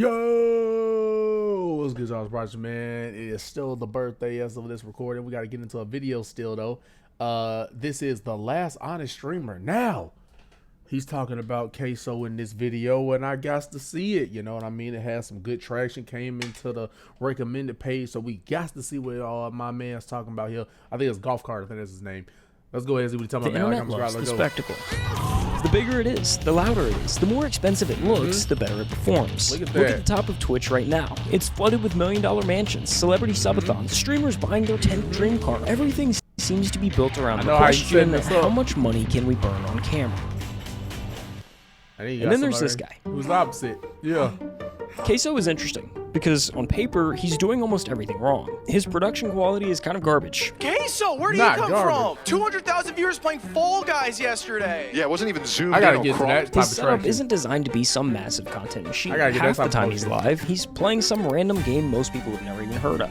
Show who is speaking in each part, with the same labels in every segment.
Speaker 1: Yo, what's good, y'all? Project, man. It is still the birthday as of this recording. We got to get into a video still, though. This is the last honest streamer. Now, he's talking about Caseoh in this video, and I got to see it. You know what I mean? It has some good traction. Came into the recommended page, so we got to see what all my man's talking about here. I think it's Golf Cart. I think that's his name. Let's go ahead and see what he's talking about.
Speaker 2: The internet loves the spectacle. The bigger it is, the louder it is, the more expensive it looks, the better it performs.
Speaker 1: Look at
Speaker 2: Look at the top of Twitch right now. It's flooded with million-dollar mansions, celebrity subathons, streamers buying their 10th dream car. Everything seems to be built around the question of how much money can we burn on camera. And then there's this guy.
Speaker 1: Who's the opposite. Yeah.
Speaker 2: Caseoh is interesting because on paper, he's doing almost everything wrong. His production quality is kind of garbage.
Speaker 3: Caseoh, where do you come from? 200,000 viewers playing Fall Guys yesterday.
Speaker 4: Yeah, it wasn't even zoomed
Speaker 1: I gotta
Speaker 4: in
Speaker 1: get to that type
Speaker 2: His
Speaker 1: of
Speaker 2: setup
Speaker 1: traction.
Speaker 2: isn't designed to be some massive content machine.
Speaker 1: Half
Speaker 2: the time he's live, he's playing some random game most people have never even heard of.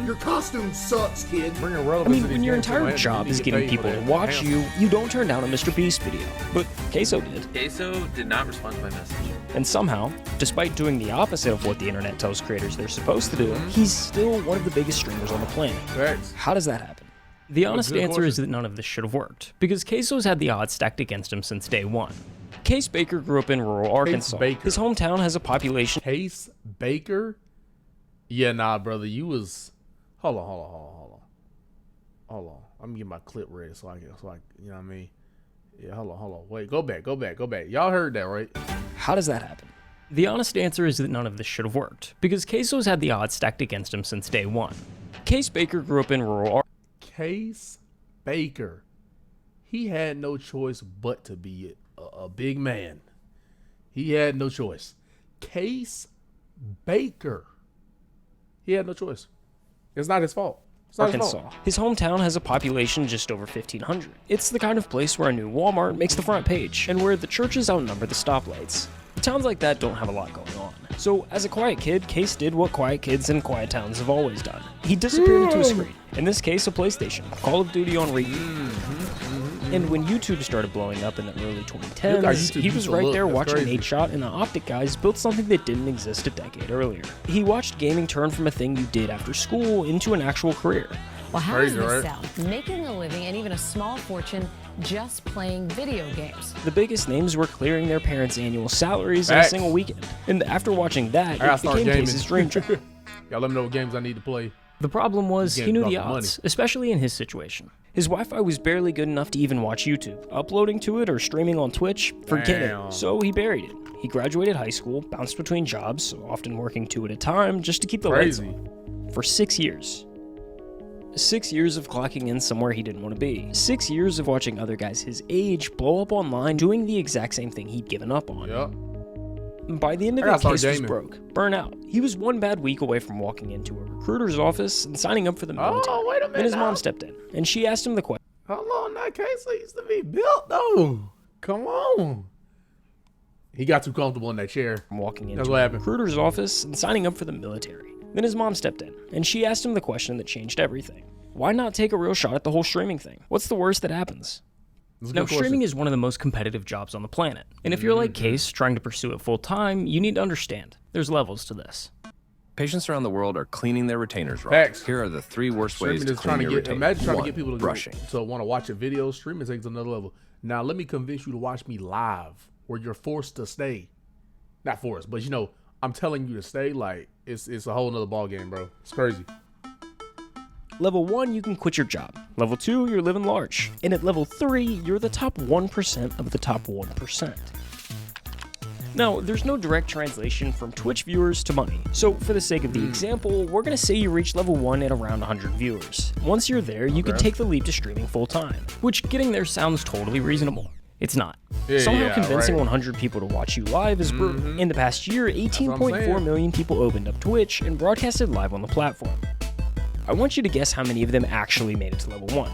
Speaker 5: Your costume sucks, kid.
Speaker 2: I mean, when your entire job is getting people to watch you, you don't turn down a Mr. Beast video. But Caseoh did.
Speaker 6: Caseoh did not respond to my message.
Speaker 2: And somehow, despite doing the opposite of what the internet tells creators they're supposed to do, he's still one of the biggest streamers on the planet.
Speaker 1: Thanks.
Speaker 2: How does that happen? The honest answer is that none of this should have worked, because Caseoh's had the odds stacked against him since day one. Case Baker grew up in rural Arkansas. His hometown has a population.
Speaker 1: Case Baker? Yeah, nah, brother. You was... Hold on. Let me get my clip ready so I you know what I mean? Yeah, hold on. Wait, go back. Y'all heard that, right?
Speaker 2: How does that happen? The honest answer is that none of this should have worked, because Caseoh's had the odds stacked against him since day one. Case Baker grew up in rural
Speaker 1: Case Baker. He had no choice but to be a big man. He had no choice. Case Baker. He had no choice. It's not his fault. It's not his fault.
Speaker 2: His hometown has a population just over 1,500. It's the kind of place where a new Walmart makes the front page, and where the churches outnumber the stoplights. Towns like that don't have a lot going on. So, as a quiet kid, Case did what quiet kids in quiet towns have always done. He disappeared into a screen. In this case, a PlayStation, Call of Duty on repeat. And when YouTube started blowing up in the early 2010s, he was right there watching 8Shot and the Optic guys build something that didn't exist a decade earlier. He watched gaming turn from a thing you did after school into an actual career.
Speaker 7: Well, how does this sound? Making a living and even a small fortune just playing video games.
Speaker 2: The biggest names were clearing their parents' annual salaries in a single weekend. And after watching that, it became Case's dream job.
Speaker 1: Y'all let me know what games I need to play.
Speaker 2: The problem was, he knew the odds, especially in his situation. His Wi-Fi was barely good enough to even watch YouTube. Uploading to it or streaming on Twitch, forget it. So he buried it. He graduated high school, bounced between jobs, often working 2 at a time, just to keep the lights on. For 6 years. 6 years of clocking in somewhere he didn't want to be. 6 years of watching other guys his age blow up online doing the exact same thing he'd given up on.
Speaker 1: Yep.
Speaker 2: By the end of it, Case was broke, burnout. He was one bad week away from walking into a recruiter's office and signing up for the military.
Speaker 1: Oh, wait a minute.
Speaker 2: Then his mom stepped in, and she asked him the question.
Speaker 1: Hold on, that Caseoh used to be built, though. Come on. He got too comfortable in that chair.
Speaker 2: Walking into a recruiter's office and signing up for the military. Then his mom stepped in, and she asked him the question that changed everything. Why not take a real shot at the whole streaming thing? What's the worst that happens? Now, streaming is one of the most competitive jobs on the planet. And if you're like Case, trying to pursue it full time, you need to understand. There's levels to this.
Speaker 8: Patients around the world are cleaning their retainers wrong.
Speaker 1: Facts.
Speaker 8: Here are the 3 worst ways to
Speaker 1: trying
Speaker 8: clean your retainers.
Speaker 1: Imagine trying to get
Speaker 8: 1,
Speaker 1: people
Speaker 8: brushing.
Speaker 1: to want to watch a video. Streaming takes another level. Now, let me convince you to watch me live, where you're forced to stay. Not forced, but you know, I'm telling you to stay. Like, it's a whole nother ball game, bro. It's crazy.
Speaker 2: Level 1, you can quit your job. Level 2, you're living large. And at level 3, you're the top 1% of the top 1%. Now, there's no direct translation from Twitch viewers to money. So for the sake of the example, we're going to say you reach level 1 at around 100 viewers. Once you're there, you can take the leap to streaming full time, which getting there sounds totally reasonable. It's not. Somehow convincing 100 people to watch you live is brutal. In the past year, 18.4 million people opened up Twitch and broadcasted live on the platform. I want you to guess how many of them actually made it to level 1.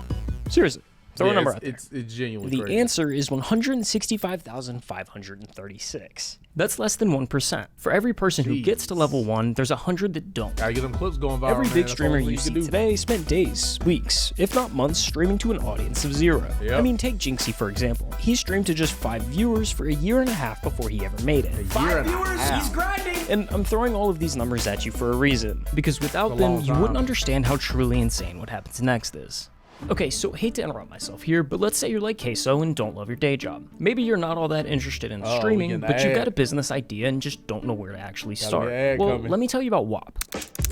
Speaker 2: Seriously, Throw a number out there.
Speaker 1: It's genuinely
Speaker 2: The
Speaker 1: crazy.
Speaker 2: answer is 165,536. That's less than 1%. For every person who gets to level 1, there's 100 that don't.
Speaker 1: Gotta get them clips going viral,
Speaker 2: Every
Speaker 1: man.
Speaker 2: big
Speaker 1: That's
Speaker 2: streamer
Speaker 1: the only
Speaker 2: you
Speaker 1: thing
Speaker 2: see
Speaker 1: can do.
Speaker 2: today spent days, weeks, if not months streaming to an audience of 0.
Speaker 1: Yep.
Speaker 2: I mean, take Jinxie for example. He streamed to just 5 viewers for a year and a half before he ever made it.
Speaker 3: He's grinding.
Speaker 2: And I'm throwing all of these numbers at you for a reason, because without
Speaker 1: a
Speaker 2: them,
Speaker 1: long
Speaker 2: you
Speaker 1: time.
Speaker 2: wouldn't understand how truly insane what happens next is. Okay, so hate to interrupt myself here, but let's say you're like Caseoh and don't love your day job. Maybe you're not all that interested in streaming,
Speaker 1: getting
Speaker 2: but you've
Speaker 1: ad.
Speaker 2: got a business idea and just don't know where to actually start.
Speaker 1: ad
Speaker 2: Well,
Speaker 1: coming.
Speaker 2: let me tell you about WAP.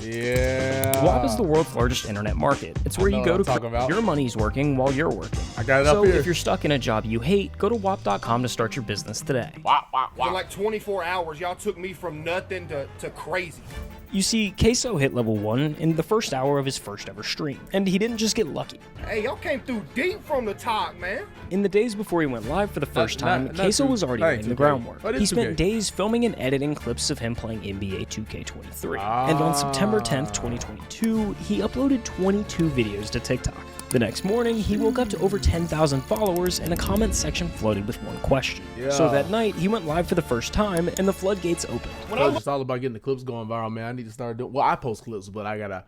Speaker 1: Yeah.
Speaker 2: WAP is the world's largest internet market. It's where
Speaker 1: know
Speaker 2: you go
Speaker 1: what
Speaker 2: to
Speaker 1: I'm talking about.
Speaker 2: your money's working while you're working.
Speaker 1: I got it
Speaker 2: so
Speaker 1: up here.
Speaker 2: if you're stuck in a job you hate, go to WAP.com to start your business today.
Speaker 5: For like 24 hours, y'all took me from nothing to crazy.
Speaker 2: You see, Caseoh hit level 1 in the first hour of his first ever stream, and he didn't just get lucky.
Speaker 5: Hey, y'all came through deep from the top, man.
Speaker 2: In the days before he went live for the first time,
Speaker 1: not
Speaker 2: Caseoh
Speaker 1: too-
Speaker 2: was already
Speaker 1: that
Speaker 2: laying
Speaker 1: ain't
Speaker 2: the
Speaker 1: 2K.
Speaker 2: groundwork.
Speaker 1: That is
Speaker 2: He spent
Speaker 1: 2K.
Speaker 2: days filming and editing clips of him playing NBA 2K23. And on September 10th, 2022, he uploaded 22 videos to TikTok. The next morning, he woke up to over 10,000 followers and a comment section flooded with one question. So
Speaker 1: Yeah.
Speaker 2: that night, he went live for the first time and the floodgates opened.
Speaker 1: It's all about getting the clips going viral, man. I need to start doing. Well, I post clips, but I gotta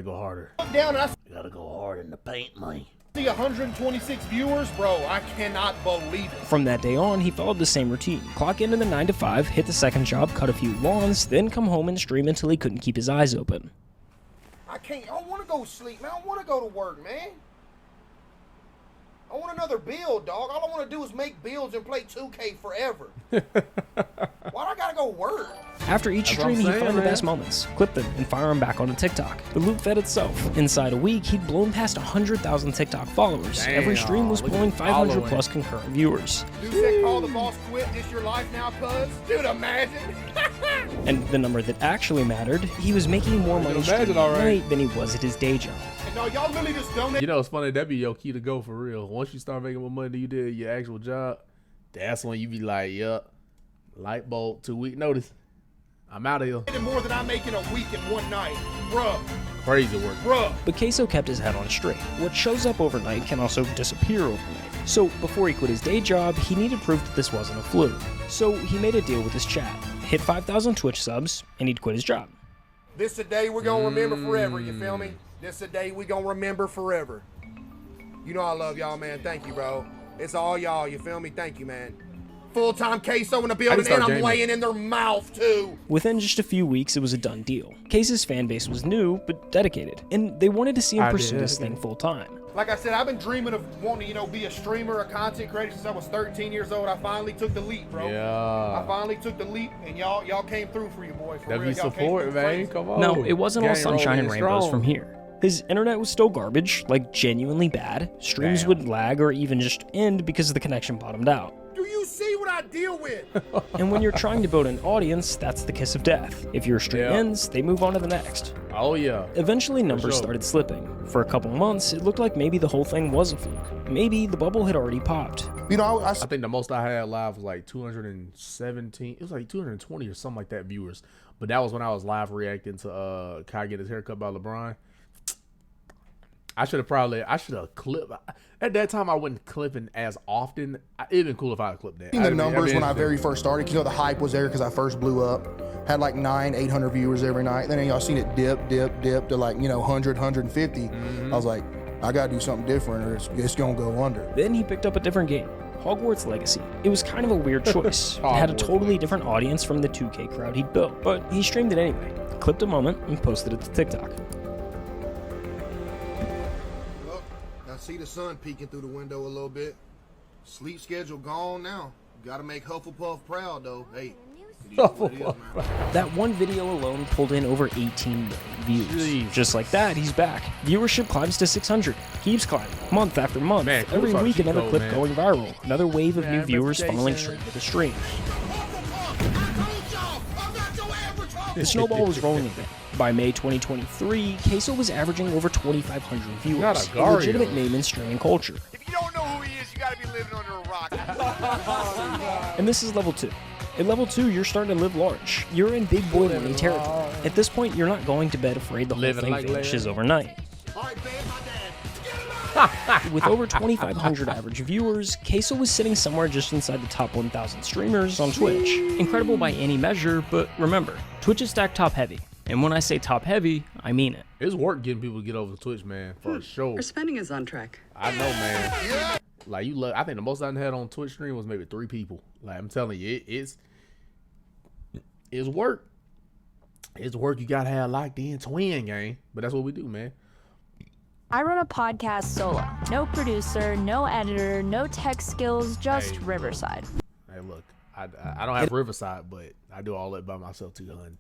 Speaker 1: go harder.
Speaker 5: Look down and I
Speaker 1: Gotta go hard in the paint, man.
Speaker 5: see 126 viewers, bro. I cannot believe it.
Speaker 2: From that day on, he followed the same routine. Clock into the 9 to 5, hit the second job, cut a few lawns, then come home and stream until he couldn't keep his eyes open.
Speaker 5: I don't want to go sleep, man. I want to go to work, man. I want another build, dog. All I want to do is make builds and play 2K forever. Why do I gotta go work?
Speaker 2: After each
Speaker 1: That's what I'm
Speaker 2: stream, he'd
Speaker 1: saying,
Speaker 2: find the
Speaker 1: man.
Speaker 2: best moments, clip them, and fire them back onto TikTok. The loop fed itself. Inside a week, he'd blown past 100,000 TikTok followers. Every stream was
Speaker 1: Damn, look
Speaker 2: pulling
Speaker 1: at
Speaker 2: 500
Speaker 1: following.
Speaker 2: plus concurrent viewers.
Speaker 5: Dude said call the boss quit. This your life now, cuz? Dude, imagine.
Speaker 2: And the number that actually mattered, he was making more money
Speaker 1: imagine,
Speaker 2: streaming
Speaker 1: all
Speaker 2: at
Speaker 1: right.
Speaker 2: night than he was at his day job.
Speaker 5: And no, y'all really just donate.
Speaker 1: You know, it's funny. That'd be your key to go for real. Once you start making more money than you did at your actual job, that's when you be like, yup, light bulb, 2 week notice. I'm out of here.
Speaker 5: More than I make in a week in one night. Bruh.
Speaker 1: Crazy work.
Speaker 5: Bruh.
Speaker 2: But Caseoh kept his head on straight. What shows up overnight can also disappear overnight. So before he quit his day job, he needed proof that this wasn't a fluke. So he made a deal with his chat, hit 5,000 Twitch subs, and he'd quit his job.
Speaker 5: This a day we're gonna remember forever, you feel me? This a day we gonna remember forever. You know I love y'all, man. Thank you, bro. It's all y'all, you feel me? Thank you, man. Full-time Caseoh in the building,
Speaker 1: start
Speaker 5: and I'm
Speaker 1: gaming.
Speaker 5: laying in their mouth, too.
Speaker 2: Within just a few weeks, it was a done deal. Case's fan base was new, but dedicated, and they wanted to see him pursue this thing full time.
Speaker 5: Like I said, I've been dreaming of wanting to, be a streamer, a content creator since I was 13 years old. I finally took the leap, bro. I
Speaker 1: Yeah.
Speaker 5: finally took the leap, and y'all came through for your boy. For
Speaker 1: That
Speaker 5: real,
Speaker 1: be
Speaker 5: y'all came
Speaker 1: support,
Speaker 5: through
Speaker 1: man.
Speaker 5: crazy.
Speaker 1: Come on.
Speaker 2: No, it wasn't all
Speaker 1: Gang
Speaker 2: sunshine and
Speaker 1: rolling
Speaker 2: rainbows
Speaker 1: strong.
Speaker 2: from here. His internet was still garbage, like genuinely bad. Streams
Speaker 1: Damn.
Speaker 2: would lag or even just end because the connection bottomed out.
Speaker 5: Do you see what I deal with?
Speaker 2: And when you're trying to build an audience, that's the kiss of death. If your stream
Speaker 1: Yeah.
Speaker 2: ends, they move on to the next.
Speaker 1: Oh, yeah.
Speaker 2: Eventually, numbers
Speaker 1: sure.
Speaker 2: started slipping. For a couple months, it looked like maybe the whole thing was a fluke. Maybe the bubble had already popped.
Speaker 5: You know, I
Speaker 1: I think the most I had live was like 217. It was like 220 or something like that viewers. But that was when I was live reacting to Kai get his haircut by LeBron. I should have clipped. At that time, I wasn't clipping as often. It'd been cool if I had clipped that.
Speaker 4: Seen the numbers when I very first started. 'Cause, you know, the hype was there because I first blew up. Had like 800 viewers every night. Then y'all seen it dip to like, 100, 150. I was like, I gotta do something different or it's gonna go under.
Speaker 2: Then he picked up a different game, Hogwarts Legacy. It was kind of a weird choice. It had a totally different audience from the 2K crowd he'd built, but he streamed it anyway, clipped a moment, and posted it to TikTok.
Speaker 5: Look, I see the sun peeking through the window a little bit. Sleep schedule gone now. Gotta make Hufflepuff proud, though. Hey. it is what it is, man.
Speaker 2: That one video alone pulled in over 18 million views.
Speaker 1: Jeez.
Speaker 2: Just like that, he's back. Viewership climbs to 600, keeps climbing, month after month.
Speaker 1: Man, cool
Speaker 2: Every
Speaker 1: for our
Speaker 2: week,
Speaker 1: cheat
Speaker 2: another
Speaker 1: code,
Speaker 2: clip
Speaker 1: man.
Speaker 2: going viral. Another wave of new
Speaker 1: Yeah,
Speaker 2: viewers following
Speaker 1: reputation.
Speaker 2: straight to the stream. The snowball was rolling again. By May 2023, Caseoh was averaging over 2,500 viewers,
Speaker 1: Not a
Speaker 2: a
Speaker 1: Gario.
Speaker 2: legitimate name in streaming culture.
Speaker 3: If you don't know who he is, you gotta be living under a rock.
Speaker 2: And this is level 2. At level 2, you're starting to live large. You're in big boy money territory. At this point, you're not going to bed afraid the whole
Speaker 1: Living
Speaker 2: thing
Speaker 1: like
Speaker 2: vanishes
Speaker 1: Leia.
Speaker 2: overnight.
Speaker 5: All right, babe, my dad.
Speaker 2: With over 2,500 average viewers, Caseoh was sitting somewhere just inside the top 1,000 streamers on Twitch. Incredible by any measure, but remember, Twitch is stacked top heavy. And when I say top heavy, I mean it.
Speaker 1: It's work getting people to get over to Twitch, man, for sure.
Speaker 9: Our spending is on track.
Speaker 1: I know, man. Like, you look, I think the most I had on Twitch stream was maybe 3 people. Like, I'm telling you, it's work. It's work. You gotta have locked in twin gang. But that's what we do, man.
Speaker 10: I run a podcast solo. No producer, no editor, no tech skills, just Riverside.
Speaker 1: Hey, look, I don't have Riverside, but I do all that by myself too, hun.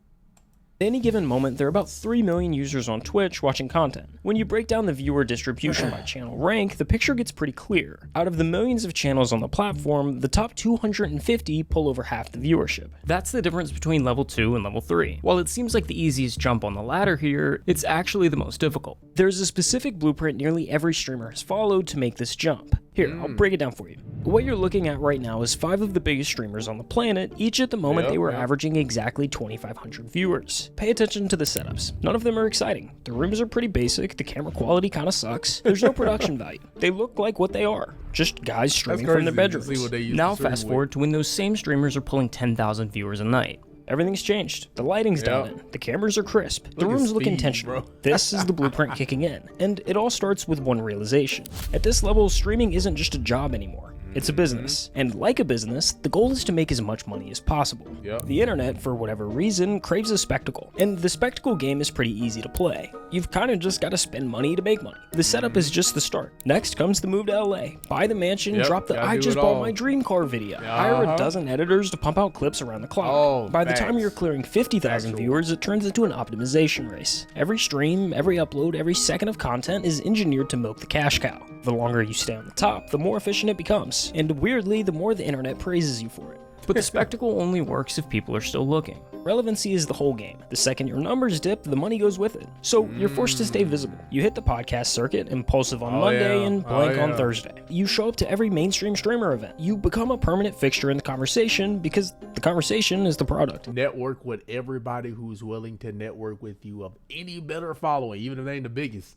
Speaker 2: At any given moment, there are about 3 million users on Twitch watching content. When you break down the viewer distribution by channel rank, the picture gets pretty clear. Out of the millions of channels on the platform, the top 250 pull over half the viewership. That's the difference between level 2 and level 3. While it seems like the easiest jump on the ladder here, it's actually the most difficult. There's a specific blueprint nearly every streamer has followed to make this jump. Here, I'll break it down for you. What you're looking at right now is 5 of the biggest streamers on the planet. Each at the moment they were averaging exactly 2,500 viewers. Pay attention to the setups. None of them are exciting. The rooms are pretty basic, the camera quality kinda sucks, there's no production value. They look like what they are, just guys streaming from their bedrooms. Now fast forward to when those same streamers are pulling 10,000 viewers a night. Everything's changed. The lighting's dialed in. The cameras are crisp. The rooms look intentional. This is the blueprint kicking in. And it all starts with one realization. At this level, streaming isn't just a job anymore. It's a business. And like a business, the goal is to make as much money as possible. The internet, for whatever reason, craves a spectacle. And the spectacle game is pretty easy to play. You've kind of just got to spend money to make money. The setup is just the start. Next comes the move to LA. Buy the mansion, drop the I just bought my dream car video. Hire a dozen editors to pump out clips around the clock. By the time you're clearing 50,000 viewers, it turns into an optimization race. Every stream, every upload, every second of content is engineered to milk the cash cow. The longer you stay on the top, the more efficient it becomes. And weirdly, the more the internet praises you for it. But the spectacle only works if people are still looking. Relevancy is the whole game. The second your numbers dip, the money goes with it. So you're forced to stay visible. You hit the podcast circuit, Impulsive on Monday and Blank on Thursday. You show up to every mainstream streamer event. You become a permanent fixture in the conversation because the conversation is the product.
Speaker 1: Network with everybody who's willing to network with you of any better following, even if they ain't the biggest.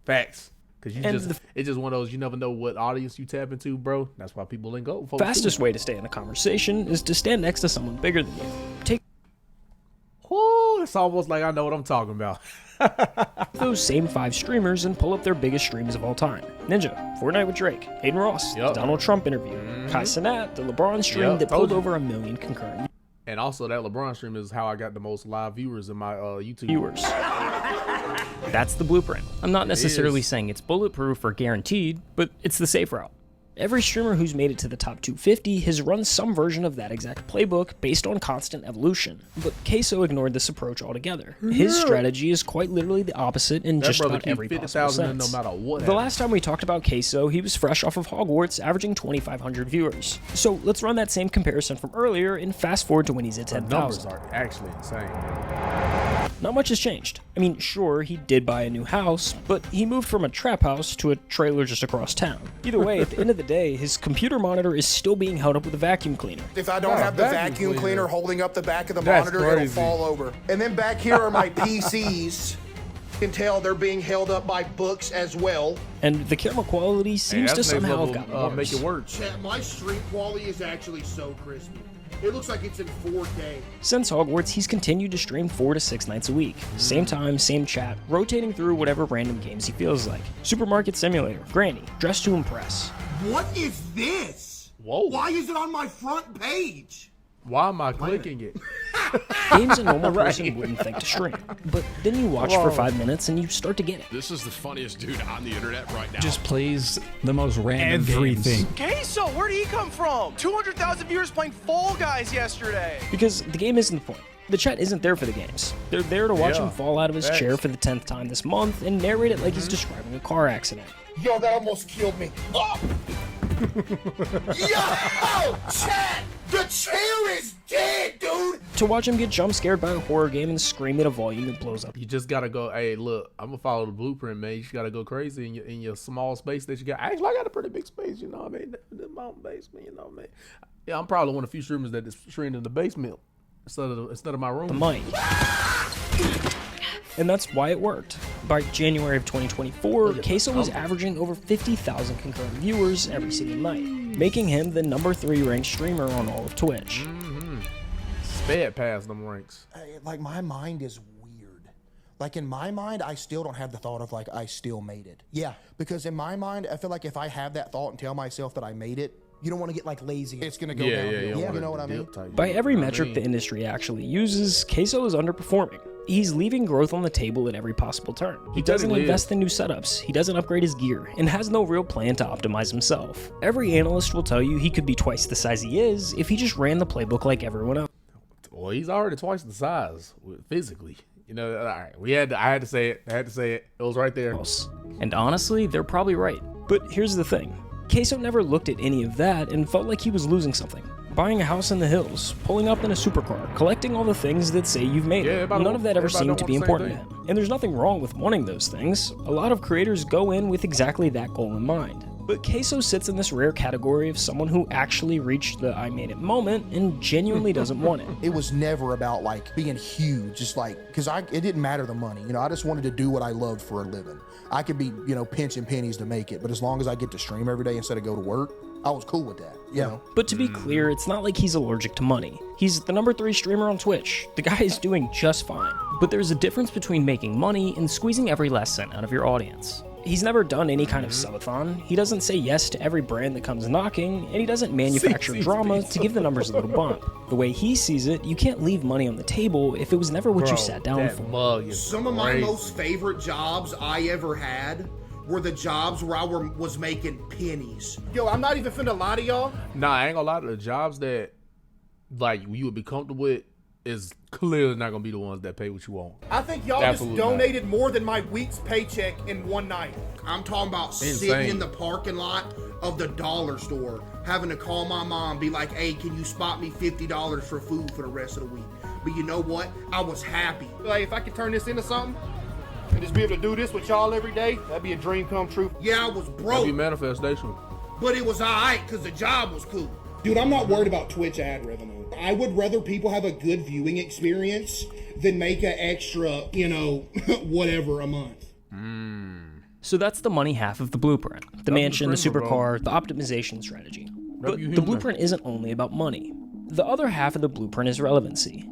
Speaker 1: Facts. Because it's just one of those, you never know what audience you tap into, bro. That's why people link up.
Speaker 2: Fastest way to stay in a conversation is to stand next to someone bigger than you.
Speaker 1: It's almost like I know what I'm talking about.
Speaker 2: Those same 5 streamers and pull up their biggest streams of all time. Ninja, Fortnite with Drake, Hayden Ross, the Donald Trump interview, Caseoh, the LeBron stream that pulled over 1 million concurrent.
Speaker 1: And also that LeBron stream is how I got the most live viewers in my YouTube.
Speaker 2: That's the blueprint. I'm not necessarily saying it's bulletproof or guaranteed, but it's the safe route. Every streamer who's made it to the top 250 has run some version of that exact playbook based on constant evolution. But Caseoh ignored this approach altogether. His strategy is quite literally the opposite in just about every possible sense.
Speaker 1: No matter what
Speaker 2: the last time we talked about Caseoh, he was fresh off of Hogwarts, averaging 2,500 viewers. So let's run that same comparison from earlier and fast forward to when he's at 10,000.
Speaker 1: Numbers are actually insane.
Speaker 2: Not much has changed. I mean, sure, he did buy a new house, but he moved from a trap house to a trailer just across town. Either way, at the end of the day, his computer monitor is still being held up with a vacuum cleaner.
Speaker 5: If I don't have the vacuum cleaner holding up the back of the monitor, it'll fall over. And then back here are my PCs. You can tell they're being held up by books as well.
Speaker 2: And the camera quality seems to somehow have gotten worse.
Speaker 1: Make it work.
Speaker 5: My stream quality is actually so crispy. It looks like it's in 4K.
Speaker 2: Since Hogwarts, he's continued to stream 4 to 6 nights a week. Same time, same chat, rotating through whatever random games he feels like. Supermarket Simulator, Granny, Dress to Impress.
Speaker 5: What is this?
Speaker 1: Whoa.
Speaker 5: Why is it on my front page?
Speaker 1: Why am I clicking it?
Speaker 2: Games a normal person wouldn't think to stream. But then you watch for 5 minutes and you start to get it.
Speaker 11: This is the funniest dude on the internet right now.
Speaker 12: Just plays the most random everything.
Speaker 3: Caseoh, where did he come from? 200,000 viewers playing Fall Guys yesterday.
Speaker 2: Because the game isn't the point. The chat isn't there for the games. They're there to watch him fall out of his chair for the 10th time this month and narrate it like he's describing a car accident.
Speaker 5: Yo, that almost killed me. Oh! Yo, chat! The chair is dead, dude!
Speaker 2: To watch him get jump scared by a horror game and scream at a volume that blows up.
Speaker 1: You just gotta go, hey, look, I'm gonna follow the blueprint, man. You just gotta go crazy in your small space that you got. Actually, I got a pretty big space, you know what I mean? My own basement, you know what I mean? Yeah, I'm probably one of the few streamers that is streaming in the basement instead of my room.
Speaker 2: The mic. And that's why it worked. By January of 2024, Caseoh was averaging over 50,000 concurrent viewers every single night, making him the #3 ranked streamer on all of Twitch.
Speaker 1: Sped past them ranks.
Speaker 4: Like, my mind is weird. Like, in my mind, I still don't have the thought of, like, I still made it. Yeah, because in my mind, I feel like if I have that thought and tell myself that I made it, you don't want to get, like, lazy. It's going to go downhill. Yeah, you know what I mean?
Speaker 2: By every metric the industry actually uses, Caseoh is underperforming. He's leaving growth on the table at every possible turn. He doesn't invest in new setups, he doesn't upgrade his gear, and has no real plan to optimize himself. Every analyst will tell you he could be twice the size he is if he just ran the playbook like everyone else.
Speaker 1: Well, he's already twice the size physically. You know, all right, I had to say it. It was right there.
Speaker 2: And honestly, they're probably right. But here's the thing. Caseoh never looked at any of that and felt like he was losing something. Buying a house in the hills, pulling up in a supercar, collecting all the things that say you've made it. None of that ever seemed to be important to him. And there's nothing wrong with wanting those things. A lot of creators go in with exactly that goal in mind. But Caseoh sits in this rare category of someone who actually reached the I made it moment and genuinely doesn't want it.
Speaker 4: It was never about, like, being huge, just like, because it didn't matter the money. You know, I just wanted to do what I loved for a living. I could be, you know, pinching pennies to make it, but as long as I get to stream every day instead of go to work, I was cool with that. You know?
Speaker 2: But to be clear, it's not like he's allergic to money. He's the #3 streamer on Twitch. The guy is doing just fine. But there's a difference between making money and squeezing every last cent out of your audience. He's never done any kind of subathon, he doesn't say yes to every brand that comes knocking, and he doesn't manufacture drama to give the numbers a little bump. The way he sees it, you can't leave money on the table if it was never what you sat down for.
Speaker 5: Some of my most favorite jobs I ever had were the jobs where I was making pennies. Yo, I'm not even finna lie to y'all.
Speaker 1: Nah, I ain't gonna lie to the jobs that, like, you would be comfortable with is clearly not gonna be the ones that pay what you want.
Speaker 5: I think y'all just donated more than my week's paycheck in one night. I'm talking about sitting in the parking lot of the dollar store, having to call my mom, be like, hey, can you spot me $50 for food for the rest of the week? But you know what? I was happy. Like, if I could turn this into something and just be able to do this with y'all every day, that'd be a dream come true. Yeah, I was broke.
Speaker 1: That'd be manifestation.
Speaker 5: But it was all right because the job was cool. Dude, I'm not worried about Twitch ad revenue. I would rather people have a good viewing experience than make an extra, you know, whatever a month.
Speaker 2: So that's the money half of the blueprint. The mansion, the supercar, the optimization strategy. But the blueprint isn't only about money. The other half of the blueprint is relevancy.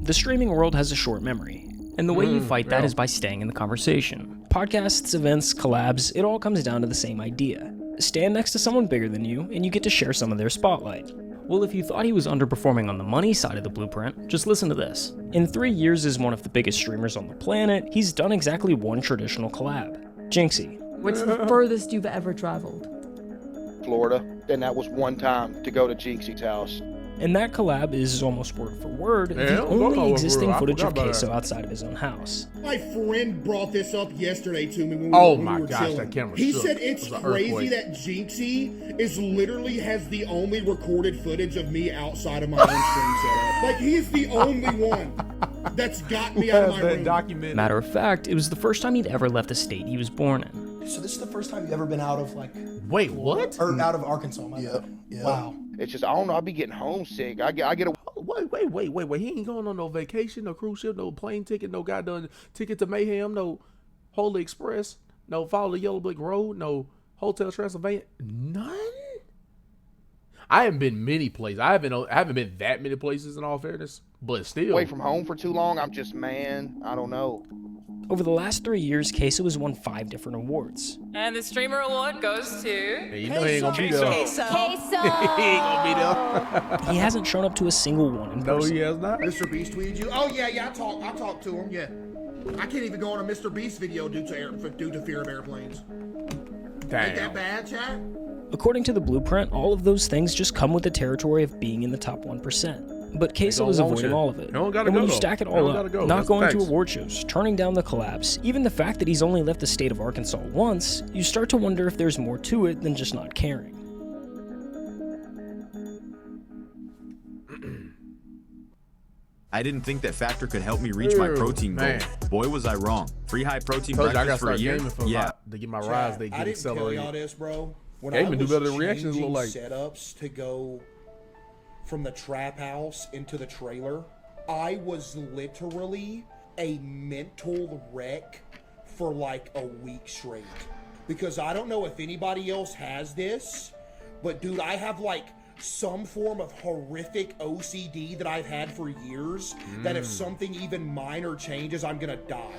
Speaker 2: The streaming world has a short memory, and the way you fight that is by staying in the conversation. Podcasts, events, collabs, it all comes down to the same idea. Stand next to someone bigger than you, and you get to share some of their spotlight. Well, if you thought he was underperforming on the money side of the blueprint, just listen to this. In 3 years as one of the biggest streamers on the planet, he's done exactly one traditional collab. Jinxie.
Speaker 9: What's the furthest you've ever traveled?
Speaker 5: Florida, and that was one time to go to Jinxie's house.
Speaker 2: And that collab is almost word for word the only existing footage of Caseoh outside of his own house.
Speaker 5: My friend brought this up yesterday to me when
Speaker 1: we were chilling. That camera
Speaker 5: He said it's crazy that Jinxie has the only recorded footage of me outside of my own stream setup. Like, he's the only one that's got me out of my room.
Speaker 2: Matter of fact, it was the first time he'd ever left the state he was born in.
Speaker 13: So this is the first time you've ever been out of, like...
Speaker 1: Wait, what?
Speaker 13: Or out of Arkansas, my bad. Wow.
Speaker 5: It's just, I don't know, I be getting homesick. I get a...
Speaker 1: Wait. He ain't going on no vacation, no cruise ship, no plane ticket, no goddamn ticket to Mayhem, no Holy Express, no Follow the Yellow Brick Road, no Hotel Transylvania. None? I haven't been many places. I haven't been that many places in all fairness, but still.
Speaker 5: Away from home for too long, I'm just, man, I don't know.
Speaker 2: Over the last 3 years, Caseoh has won 5 different awards.
Speaker 14: And the Streamer Award goes to...
Speaker 1: Hey, you know he ain't gonna be there.
Speaker 14: Caseoh.
Speaker 1: He ain't gonna be there.
Speaker 2: He hasn't shown up to a single one in person.
Speaker 1: No, he has not.
Speaker 5: Mr. Beast tweeted you? Oh, yeah, I talked to him, yeah. I can't even go on a Mr. Beast video due to fear of airplanes.
Speaker 1: Damn.
Speaker 5: Ain't that bad, chat?
Speaker 2: According to the blueprint, all of those things just come with the territory of being in the top 1%. But Caseoh is avoiding all of it. And when you stack it all up, not going to award shows, turning down the collabs, even the fact that he's only left the state of Arkansas once, you start to wonder if there's more to it than just not caring.
Speaker 15: I didn't think that Factor could help me reach my protein goal. Boy, was I wrong. Free high protein breakfast for a year.
Speaker 1: To get my rise, they get accelerated.
Speaker 5: I didn't tell y'all this, bro. When
Speaker 1: Gaming do better than reactions look like.
Speaker 5: Setups to go from the trap house into the trailer, I was literally a mental wreck for like a week straight. Because I don't know if anybody else has this, but dude, I have like some form of horrific OCD that I've had for years, that if something even minor changes, I'm gonna die.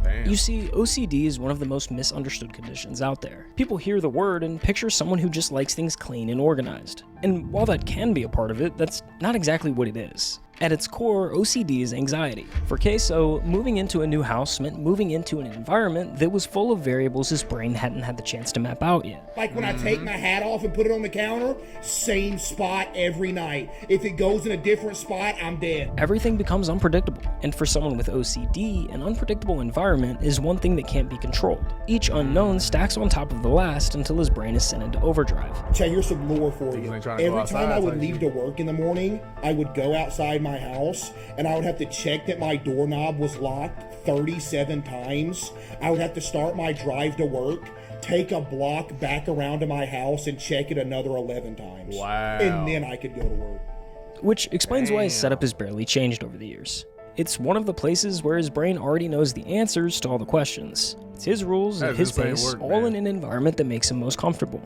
Speaker 1: Damn.
Speaker 2: You see, OCD is one of the most misunderstood conditions out there. People hear the word and picture someone who just likes things clean and organized. And while that can be a part of it, that's not exactly what it is. At its core, OCD is anxiety. For Caseoh, moving into a new house meant moving into an environment that was full of variables his brain hadn't had the chance to map out yet.
Speaker 5: Like when I take my hat off and put it on the counter, same spot every night. If it goes in a different spot, I'm dead.
Speaker 2: Everything becomes unpredictable, and for someone with OCD, an unpredictable environment is one thing that can't be controlled. Each unknown stacks on top of the last until his brain is sent into overdrive.
Speaker 5: Chad, here's some lore for you. Every time I would leave to work in the morning, I would go outside my house and I would have to check that my doorknob was locked 37 times. I would have to start my drive to work, take a block back around to my house and check it another 11 times.
Speaker 1: Wow.
Speaker 5: And then I could go to work.
Speaker 2: Which explains why his setup has barely changed over the years. It's one of the places where his brain already knows the answers to all the questions. It's his rules at his pace, all in an environment that makes him most comfortable.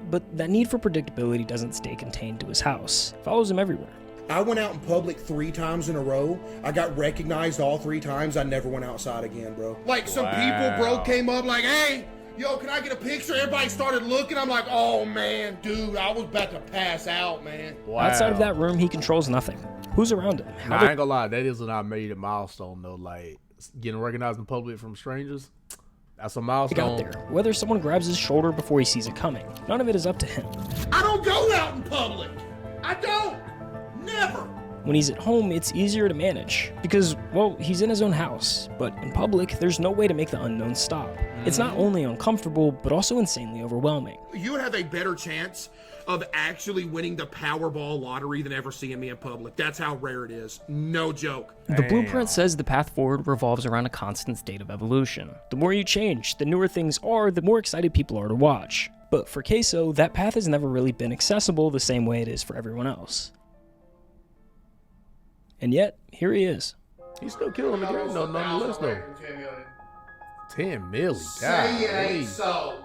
Speaker 2: But that need for predictability doesn't stay contained to his house. It follows him everywhere.
Speaker 5: I went out in public 3 times in a row. I got recognized all 3 times. I never went outside again, bro. Like some people, bro, came up like, hey, yo, can I get a picture? Everybody started looking. I'm like, oh, man, dude, I was about to pass out, man.
Speaker 1: Wow.
Speaker 2: Outside of that room, he controls nothing. Who's around him?
Speaker 1: Nah, I ain't gonna lie, that is what I made a milestone, though. Like, getting recognized in public from strangers, that's a milestone.
Speaker 2: Got there. Whether someone grabs his shoulder before he sees it coming, none of it is up to him.
Speaker 5: I don't go out in public. I don't. Never.
Speaker 2: When he's at home, it's easier to manage because, well, he's in his own house. But in public, there's no way to make the unknown stop. It's not only uncomfortable, but also insanely overwhelming.
Speaker 5: You would have a better chance of actually winning the Powerball lottery than ever seeing me in public. That's how rare it is. No joke.
Speaker 2: The blueprint says the path forward revolves around a constant state of evolution. The more you change, the newer things are, the more excited people are to watch. But for Caseoh, that path has never really been accessible the same way it is for everyone else. And yet, here he is.
Speaker 1: He's still killing the game, though, nonetheless, though. 10 million.
Speaker 5: Say it ain't so.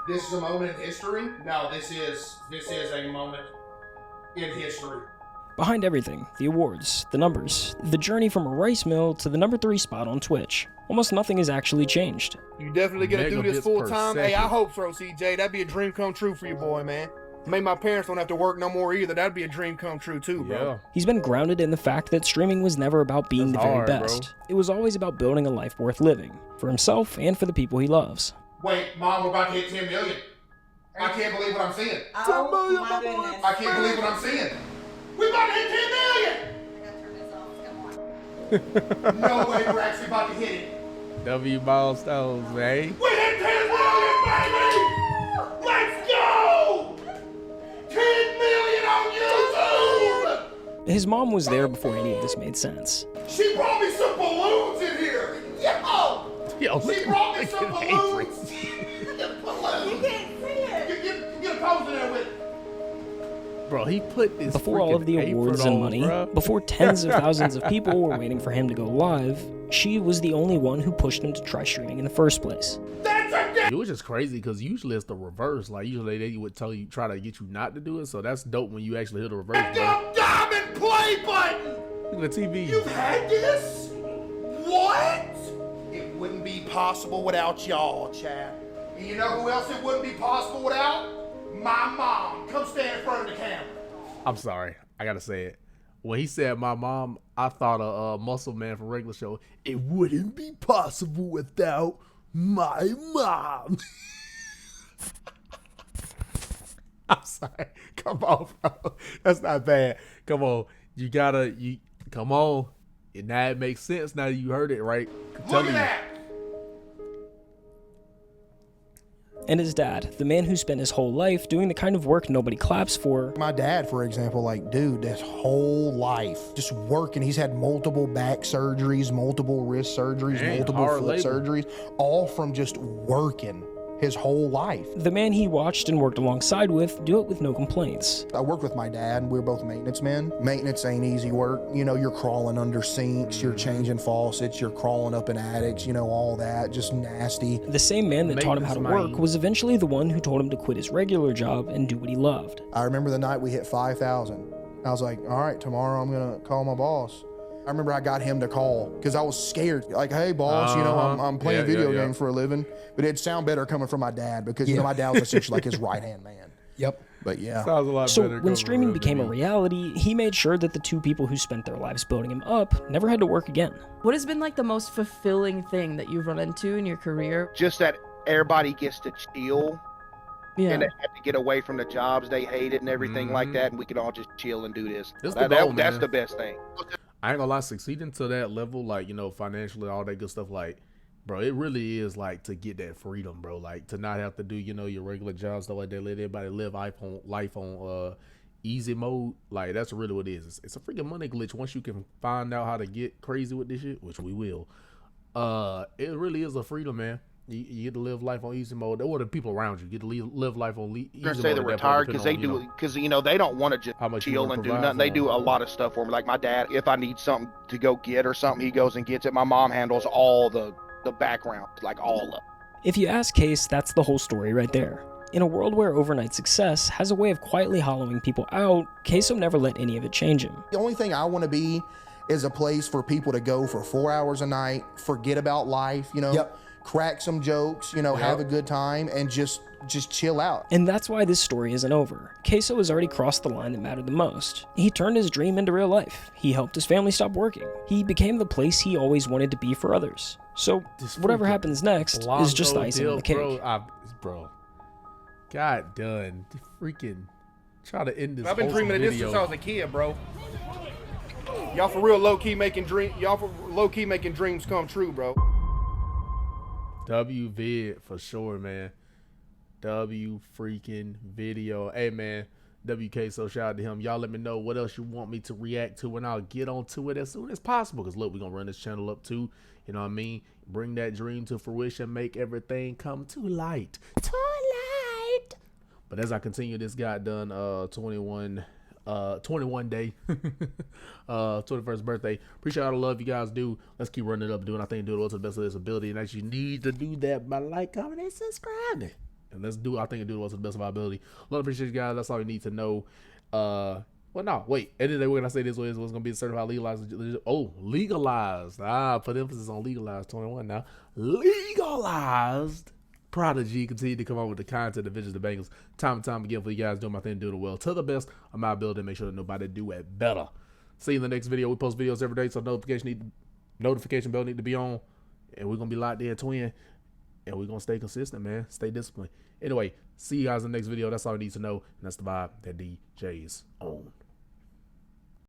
Speaker 5: This is a moment in history? No, this is a moment in history.
Speaker 2: Behind everything, the awards, the numbers, the journey from a rice mill to the number 3 spot on Twitch, almost nothing has actually changed.
Speaker 5: You definitely gonna do this full time? Hey, I hope so, CJ. That'd be a dream come true for you, boy, man. Maybe my parents don't have to work no more either. That'd be a dream come true too, bro.
Speaker 1: Yeah.
Speaker 2: He's been grounded in the fact that streaming was never about being the very
Speaker 1: hard,
Speaker 2: best.
Speaker 1: bro.
Speaker 2: It was always about building a life worth living, for himself and for the people he loves.
Speaker 5: Wait, Mom, we're about to hit 10 million. I can't believe what I'm seeing. 10
Speaker 14: million, my goodness.
Speaker 5: I can't believe what I'm seeing. We about to hit 10 million! No way we're actually about to hit it.
Speaker 1: W milestones, man.
Speaker 5: We hit 10 million, baby! Let's go! 10 million on YouTube!
Speaker 2: His mom was there before any of this made sense.
Speaker 5: She brought me some balloons in here. Yo, she brought me some balloons.
Speaker 14: You can't see it.
Speaker 5: Get a pose in there with it.
Speaker 1: Bro, he put this
Speaker 2: Before all of the awards and money, before tens of thousands of people were waiting for him to go live, she was the only one who pushed him to try streaming in the first place.
Speaker 1: It was just crazy because usually it's the reverse. Like, usually they would try to get you not to do it. So that's dope when you actually hit the reverse, bro.
Speaker 5: Diamond play button.
Speaker 1: Look at the TV.
Speaker 5: You've had this? What? It wouldn't be possible without y'all, Chad. And you know who else it wouldn't be possible without? My mom. Come stand in front of the camera.
Speaker 1: I'm sorry. I got to say it. When he said my mom, I thought of Muscle Man from Regular Show. It wouldn't be possible without my mom. I'm sorry. Come on, bro. That's not bad. Come on. Come on. And now it makes sense now that you heard it, right?
Speaker 5: Look at that.
Speaker 2: And his dad, the man who spent his whole life doing the kind of work nobody claps for.
Speaker 4: My dad, for example, like, dude, his whole life just working. He's had multiple back surgeries, multiple wrist surgeries, multiple foot surgeries, all from just working. his whole life.
Speaker 2: The man he watched and worked alongside with do it with no complaints.
Speaker 4: I worked with my dad, and we were both maintenance men. Maintenance ain't easy work. You know, you're crawling under sinks, you're changing faucets, you're crawling up in attics, you know, all that, just nasty.
Speaker 2: The same man that taught him how to work was eventually the one who told him to quit his regular job and do what he loved.
Speaker 4: I remember the night we hit 5,000. I was like, all right, tomorrow I'm gonna call my boss. I remember I got him to call because I was scared. Like, hey, boss, you know, I'm playing video games for a living. But it'd sound better coming from my dad because, you know, my dad was essentially like his right-hand man.
Speaker 13: Yep.
Speaker 4: But yeah.
Speaker 1: Sounds a lot
Speaker 2: so
Speaker 1: better
Speaker 2: when streaming became a reality, he made sure that the two people who spent their lives building him up never had to work again.
Speaker 9: What has been like the most fulfilling thing that you've run into in your career?
Speaker 5: Just that everybody gets to chill.
Speaker 9: Yeah.
Speaker 5: And they have to get away from the jobs they hated and everything like that, and we can all just chill and do this.
Speaker 1: It's the goal,
Speaker 5: that's
Speaker 1: man.
Speaker 5: the best thing.
Speaker 1: I ain't gonna lie, succeeding to that level, like, you know, financially, all that good stuff, like, bro, it really is like to get that freedom, bro. Like to not have to do, you know, your regular job, stuff like that. Let everybody live life on easy mode. Like that's really what it is. It's a freaking money glitch. Once you can find out how to get crazy with this shit, which we will, it really is a freedom, man. You get to live life on easy mode, or the people around you get to live life on easy mode.
Speaker 5: You're gonna say they're retired because they do, because you know they don't want to just chill and do nothing. They do a lot of stuff for me. Like my dad, if I need something to go get or something, he goes and gets it. My mom handles all the background, like all of it.
Speaker 2: If you ask Case, that's the whole story right there. In a world where overnight success has a way of quietly hollowing people out, Caseoh never let any of it change him.
Speaker 4: The only thing I want to be is a place for people to go for 4 hours a night, forget about life, you know, crack some jokes, you know, have a good time, and just chill out.
Speaker 2: And that's why this story isn't over. Caseoh has already crossed the line that mattered the most. He turned his dream into real life. He helped his family stop working. He became the place he always wanted to be for others. So whatever happens next is just the icing on the cake.
Speaker 1: Bro, God done. Freaking try to end this.
Speaker 5: I've been dreaming of this since I was a kid, bro. Y'all for real low-key making dreams come true, bro.
Speaker 1: W vid for sure, man. W freaking video. Hey man, WK, so shout out to him. Y'all let me know what else you want me to react to, and I'll get onto it as soon as possible. Because look, we're gonna run this channel up too. You know what I mean? Bring that dream to fruition, make everything come to light. To light. But as I continue this goddamn 21 day 21st birthday, appreciate all the love you guys do. Let's keep running it up, doing our thing, doing it to the best of this ability, and actually need to do that by like, comment, and subscribing. And let's do, I think, do it to the best of our ability. Love, appreciate you guys. That's all you need to know. Well, no, wait. At the end of the day, we're gonna say this way is what's gonna be certified legalized. Oh, legalized. Put emphasis on legalized 21 now. Legalized Prodigy continue to come out with the content, the visions, the bangles, time and time again for you guys doing my thing, doing it well to the best of my ability, and make sure that nobody do it better. See you in the next video. We post videos every day, so notification bell need to be on, and we're gonna be locked in, twin, and we're gonna stay consistent, man. Stay disciplined. Anyway, see you guys in the next video. That's all you need to know, and that's the vibe that DJ's on.